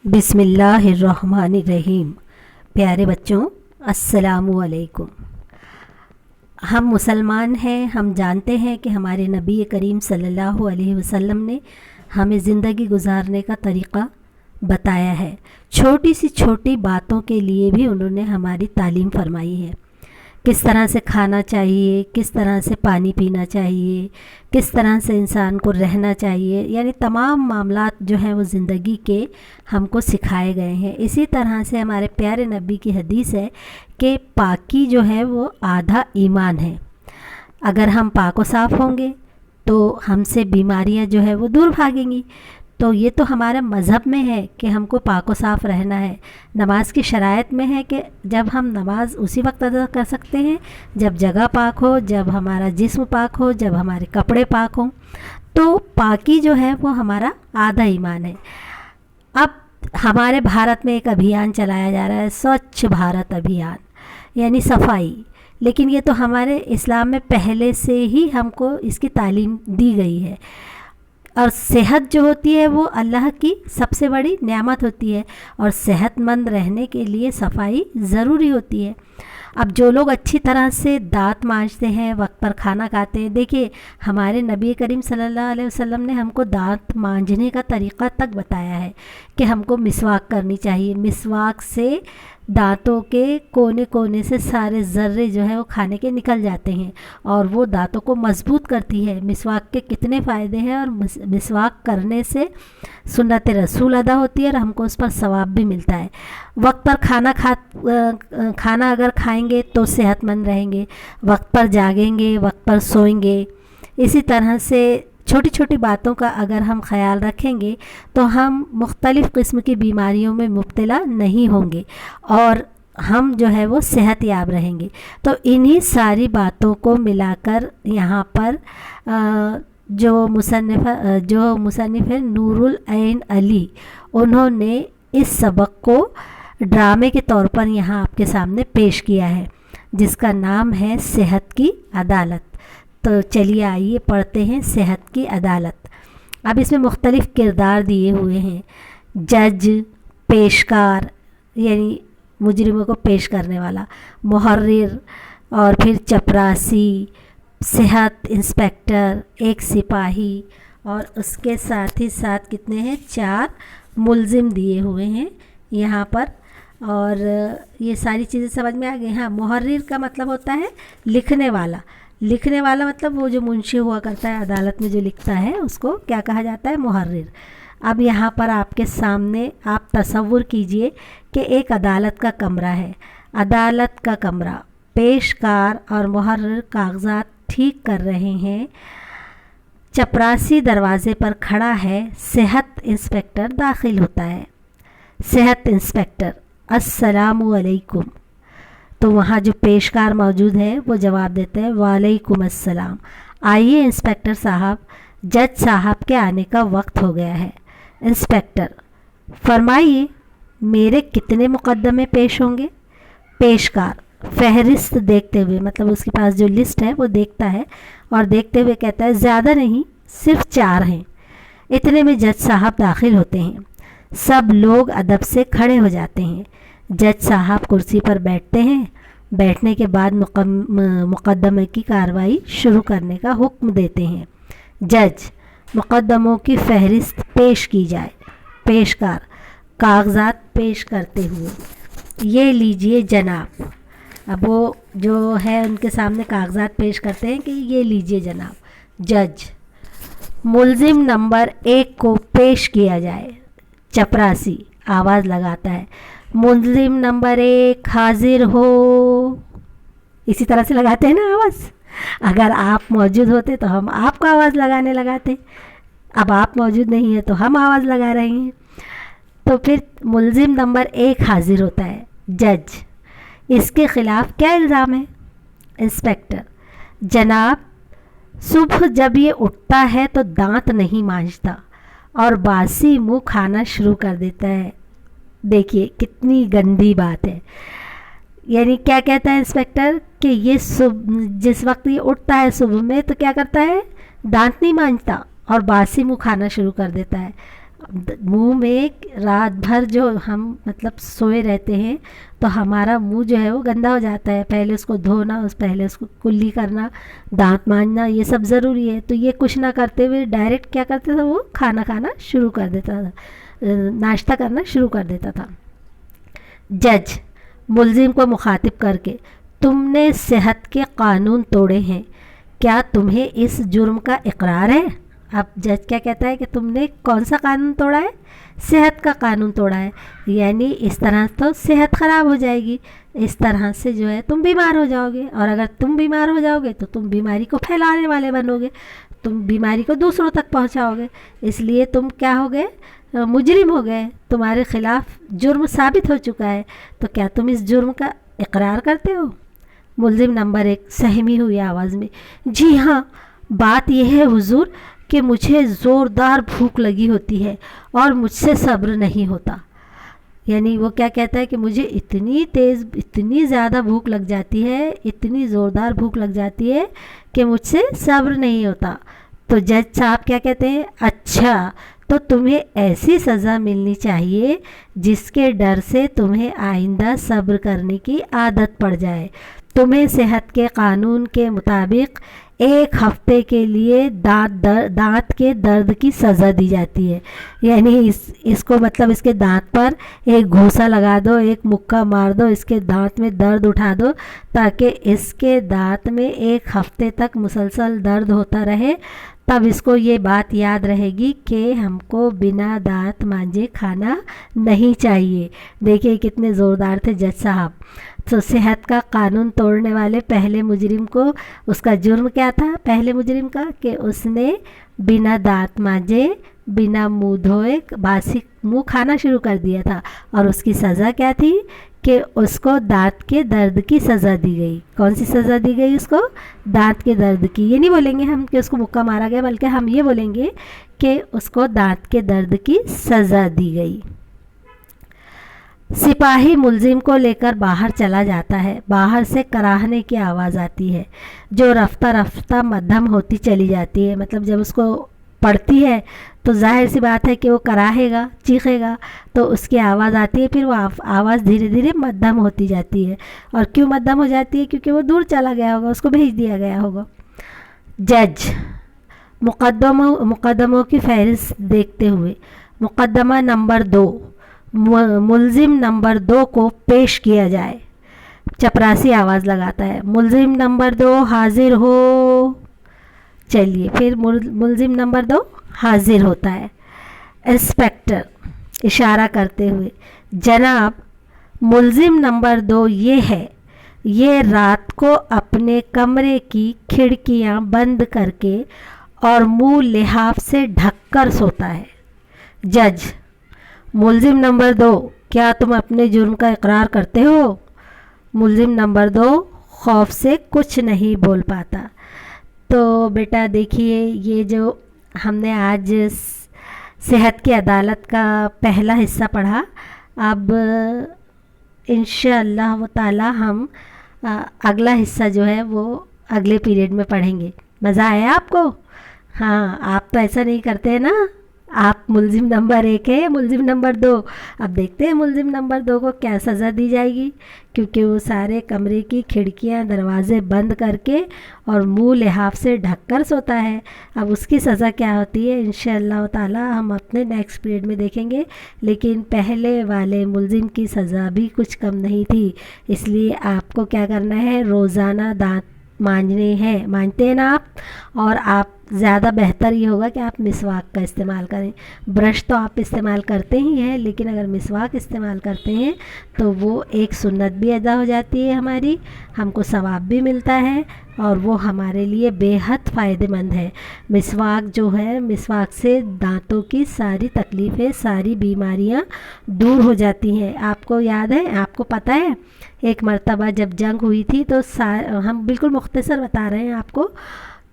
बिस्मिल्लाहिर्रहमानिर्रहीम। प्यारे बच्चों, अस्सलामु अलैकुम। हम मुसलमान हैं। हम जानते हैं कि हमारे नबी करीम सल्लल्लाहु अलैहि वसल्लम ने हमें ज़िंदगी गुजारने का तरीक़ा बताया है। छोटी सी छोटी बातों के लिए भी उन्होंने हमारी तालीम फरमाई है। किस तरह से खाना चाहिए, किस तरह से पानी पीना चाहिए, किस तरह से इंसान को रहना चाहिए, यानी तमाम मामलात जो हैं वो ज़िंदगी के हमको सिखाए गए हैं। इसी तरह से हमारे प्यारे नबी की हदीस है कि पाकी जो है वो आधा ईमान है। अगर हम पाक व साफ़ होंगे तो हमसे बीमारियां जो है वो दूर भागेंगी। तो ये तो हमारे मज़हब में है कि हमको पाक व साफ़ रहना है। नमाज की शराइत में है कि जब हम नमाज उसी वक्त अदा कर सकते हैं जब जगह पाक हो, जब हमारा जिस्म पाक हो, जब हमारे कपड़े पाक हों। तो पाकी जो है वो हमारा आधा ईमान है। अब हमारे भारत में एक अभियान चलाया जा रहा है, स्वच्छ भारत अभियान, यानी सफाई। लेकिन ये तो हमारे इस्लाम में पहले से ही हमको इसकी तालीम दी गई है। और सेहत जो होती है वो अल्लाह की सबसे बड़ी नेमत होती है और सेहतमंद रहने के लिए सफाई ज़रूरी होती है। अब जो लोग अच्छी तरह से दांत मांजते हैं, वक्त पर खाना खाते हैं, देखिए हमारे नबी करीम सल्लल्लाहु अलैहि वसल्लम ने हमको दांत मांजने का तरीक़ा तक बताया है कि हमको मिसवाक करनी चाहिए। मिसवाक से दांतों के कोने कोने से सारे ज़र्रे जो है वो खाने के निकल जाते हैं और वो दांतों को मजबूत करती है। मिसवाक के कितने फ़ायदे हैं और मिसवाक करने से सुन्नत रसूल अदा होती है और हमको उस पर सवाब भी मिलता है। वक्त पर खाना अगर खाएंगे तो सेहतमंद रहेंगे, वक्त पर जागेंगे, वक्त पर सोएंगे। इसी तरह से छोटी छोटी बातों का अगर हम ख्याल रखेंगे तो हम मुख्तलिफ़ किस्म की बीमारियों में मुब्तला नहीं होंगे और हम जो है वो सेहतयाब रहेंगे। तो इन्हीं सारी बातों को मिलाकर यहाँ पर जो मुसन्निफ़ है नूरुल ऐन अली, उन्होंने इस सबक को ड्रामे के तौर पर यहाँ आपके सामने पेश किया है, जिसका नाम है सेहत की अदालत। तो चलिए आइए पढ़ते हैं सेहत की अदालत। अब इसमें मुख्तलिफ़ किरदार दिए हुए हैं, जज, पेशकार यानी मुजरिमों को पेश करने वाला, मुहर्रिर, और फिर चपरासी, सेहत इंस्पेक्टर, एक सिपाही, और उसके साथ ही साथ कितने हैं, 4 मुल्ज़िम दिए हुए हैं यहाँ पर। और ये सारी चीज़ें समझ में आ गई। हाँ, मुहर्रिर का मतलब होता है लिखने वाला। लिखने वाला मतलब वो जो मुंशी हुआ करता है अदालत में जो लिखता है उसको क्या कहा जाता है, मुहर्रिर। अब यहाँ पर आपके सामने आप तसव्वुर कीजिए कि एक अदालत का कमरा है। अदालत का कमरा, पेशकार और मुहर्रिर कागजात ठीक कर रहे हैं। चपरासी दरवाजे पर खड़ा है। सेहत इंस्पेक्टर दाखिल होता है। सेहत इंस्पेक्टर, अस्सलामु अलैकुम। तो वहाँ जो पेशकार मौजूद है वो जवाब देते हैं, वालेकुम अस्सलाम। आइए इंस्पेक्टर साहब, जज साहब के आने का वक्त हो गया है। इंस्पेक्टर, फरमाइए मेरे कितने मुकदमे पेश होंगे। पेशकार फहरिस्त देखते हुए, मतलब उसके पास जो लिस्ट है वो देखता है और देखते हुए कहता है, ज़्यादा नहीं, सिर्फ 4 हैं। इतने में जज साहब दाखिल होते हैं। सब लोग अदब से खड़े हो जाते हैं। जज साहब कुर्सी पर बैठते हैं। बैठने के बाद मुकदमे की कार्रवाई शुरू करने का हुक्म देते हैं। जज, मुकदमों की फहरिस्त पेश की जाए। पेशकार कागजात पेश करते हुए, ये लीजिए जनाब। अब वो जो है उनके सामने कागजात पेश करते हैं कि ये लीजिए जनाब। जज, मुल्ज़िम नंबर 1 को पेश किया जाए। चपरासी आवाज़ लगाता है, मुल्ज़िम नंबर 1 हाजिर हो। इसी तरह से लगाते हैं ना आवाज़। अगर आप मौजूद होते तो हम आपको आवाज़ लगाने लगाते। अब आप मौजूद नहीं है तो हम आवाज़ लगा रहे हैं। तो फिर मुल्ज़िम नंबर 1 हाजिर होता है। जज, इसके ख़िलाफ़ क्या इल्ज़ाम है। इंस्पेक्टर, जनाब, सुबह जब ये उठता है तो दांत नहीं मांजता और बासी मुँह खाना शुरू कर देता है। देखिए कितनी गंदी बात है। यानी क्या कहता है इंस्पेक्टर कि ये जिस वक्त ये उठता है सुबह में तो क्या करता है, दांत नहीं मांजता और बासी मुँह खाना शुरू कर देता है। منہ میں رات بھر جو ہم مطلب سوئے رہتے ہیں تو ہمارا منہ جو ہے وہ گندا ہو جاتا ہے، پہلے اس کو دھونا، پہلے اس کو کلی کرنا، دانت مانجنا، یہ سب ضروری ہے. تو یہ کچھ نہ کرتے ہوئے ڈائریکٹ کیا کرتے تھا، وہ کھانا کھانا شروع کر دیتا تھا، ناشتہ کرنا شروع کر دیتا تھا. جج ملزم کو مخاطب کر کے: تم نے صحت کے قانون توڑے ہیں، کیا تمہیں اس جرم کا اقرار ہے؟ اب جج کیا کہتا ہے کہ تم نے کون سا قانون توڑا ہے؟ صحت کا قانون توڑا ہے، یعنی اس طرح تو صحت خراب ہو جائے گی، اس طرح سے جو ہے تم بیمار ہو جاؤ گے، اور اگر تم بیمار ہو جاؤ گے تو تم بیماری کو پھیلانے والے بنو گے، تم بیماری کو دوسروں تک پہنچاؤ گے، اس لیے تم کیا ہو گئے، مجرم ہو گئے، تمہارے خلاف جرم ثابت ہو چکا ہے، تو کیا تم اس جرم کا اقرار کرتے ہو؟ ملزم نمبر 1 سہمی ہوئی آواز میں: جی ہاں، بات یہ ہے حضور کہ مجھے زوردار بھوک لگی ہوتی ہے اور مجھ سے صبر نہیں ہوتا. یعنی وہ کیا کہتا ہے کہ مجھے اتنی زیادہ بھوک لگ جاتی ہے، اتنی زوردار بھوک لگ جاتی ہے کہ مجھ سے صبر نہیں ہوتا. تو جج صاحب کیا کہتے ہیں: اچھا، تو تمہیں ایسی سزا ملنی چاہیے جس کے ڈر سے تمہیں آئندہ صبر کرنے کی عادت پڑ جائے. تمہیں صحت کے قانون کے مطابق 1 ہفتے کے لیے دانت کے درد کی سزا دی جاتی ہے. یعنی اس کو مطلب اس کے دانت پر ایک گھوسا لگا دو، ایک مکہ مار دو، اس کے دانت میں درد اٹھا دو تاکہ اس کے دانت میں 1 ہفتے تک مسلسل درد ہوتا رہے. تب اس کو یہ بات یاد رہے گی کہ ہم کو بنا دانت مانجے کھانا نہیں چاہیے. دیکھیے کتنے زوردار تھے جج صاحب. تو صحت کا قانون توڑنے والے پہلے مجرم کو، اس کا جرم کیا تھا پہلے مجرم کا، کہ اس نے بنا دانت مانجے، بنا منہ دھوئے باسی منہ کھانا شروع کر دیا تھا، اور اس کی سزا کیا تھی کہ اس کو دانت کے درد کی سزا دی گئی. کون سی سزا دی گئی اس کو؟ دانت کے درد کی. یہ نہیں بولیں گے ہم کہ اس کو مکہ مارا گیا، بلکہ ہم یہ بولیں گے کہ اس کو دانت کے درد کی سزا دی گئی. سپاہی ملزم کو لے کر باہر چلا جاتا ہے. باہر سے کراہنے کی آواز آتی ہے جو رفتہ رفتہ مدھم ہوتی چلی جاتی ہے. مطلب جب اس کو پڑتی ہے تو ظاہر سی بات ہے کہ وہ کراہے گا، چیخے گا، تو اس کی آواز آتی ہے، پھر وہ آواز دھیرے دھیرے مدھم ہوتی جاتی ہے. اور کیوں مدھم ہو جاتی ہے؟ کیونکہ وہ دور چلا گیا ہوگا، اس کو بھیج دیا گیا ہوگا. جج مقدموں کی فہرست دیکھتے ہوئے: مقدمہ نمبر 2، ملزم نمبر 2 کو پیش کیا جائے. چپراسی آواز لگاتا ہے: ملزم نمبر 2 حاضر ہو. چلیے پھر ملزم نمبر 2 حاضر ہوتا ہے. انسپکٹر اشارہ کرتے ہوئے: جناب، ملزم نمبر 2 یہ ہے، یہ رات کو اپنے کمرے کی کھڑکیاں بند کر کے اور منہ لحاف سے ڈھک کر سوتا ہے. جج: ملزم نمبر 2، کیا تم اپنے جرم کا اقرار کرتے ہو؟ ملزم نمبر 2 خوف سے کچھ نہیں بول پاتا. تو بیٹا دیکھیے، یہ جو ہم نے آج صحت کی عدالت کا پہلا حصہ پڑھا، اب انشاءاللہ تعالی ہم اگلا حصہ جو ہے وہ اگلے پیریڈ میں پڑھیں گے. مزہ آیا آپ کو؟ ہاں، آپ تو ایسا نہیں کرتے ہیں نا. آپ ملزم نمبر 1 ہے، ملزم نمبر 2. اب دیکھتے ہیں ملزم نمبر 2 کو کیا سزا دی جائے گی، کیونکہ وہ سارے کمرے کی کھڑکیاں دروازے بند کر کے اور منہ لحاف سے ڈھک کر سوتا ہے. اب اس کی سزا کیا ہوتی ہے انشاءاللہ تعالی ہم اپنے نیکسٹ پیریڈ میں دیکھیں گے. لیکن پہلے والے ملزم کی سزا بھی کچھ کم نہیں تھی، اس لیے آپ کو کیا کرنا ہے، روزانہ دانت مانجنے ہیں. مانجتے ہیں نا آپ؟ اور آپ زیادہ بہتر یہ ہوگا کہ آپ مسواک کا استعمال کریں. برش تو آپ استعمال کرتے ہی ہیں، لیکن اگر مسواک استعمال کرتے ہیں تو وہ ایک سنت بھی ادا ہو جاتی ہے ہماری، ہم کو ثواب بھی ملتا ہے، اور وہ ہمارے لیے بے حد فائدہ مند ہے. مسواک جو ہے، مسواک سے دانتوں کی ساری تکلیفیں، ساری بیماریاں دور ہو جاتی ہیں. آپ کو یاد ہے، آپ کو پتہ ہے، ایک مرتبہ جب جنگ ہوئی تھی تو ہم بالکل مختصر بتا رہے ہیں آپ کو،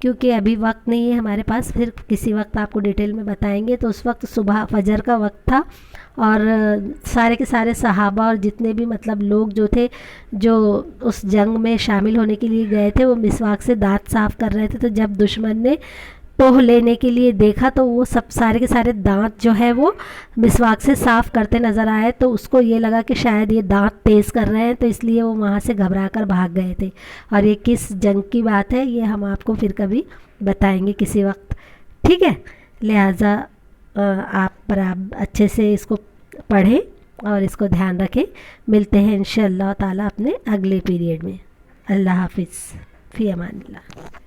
کیونکہ ابھی وقت نہیں ہے ہمارے پاس، پھر کسی وقت آپ کو ڈیٹیل میں بتائیں گے. تو اس وقت صبح فجر کا وقت تھا، اور سارے کے سارے صحابہ اور جتنے بھی مطلب لوگ جو تھے جو اس جنگ میں شامل ہونے کے لیے گئے تھے، وہ مسواک سے دانت صاف کر رہے تھے. تو جب دشمن نے टोह लेने के लिए देखा तो वो सब सारे के सारे दांत जो है वो मिसवाक से साफ़ करते नज़र आए, तो उसको ये लगा कि शायद ये दांत तेज़ कर रहे हैं, तो इसलिए वो वहाँ से घबरा कर भाग गए थे। और ये किस जंग की बात है ये हम आपको फिर कभी बताएंगे किसी वक्त, ठीक है। लिहाजा आप अच्छे से इसको पढ़ें और इसको ध्यान रखें। मिलते हैं इंशाअल्लाह ताला अपने अगले पीरियड में। अल्लाह हाफिज़, फ़ी अमानिल्लाह।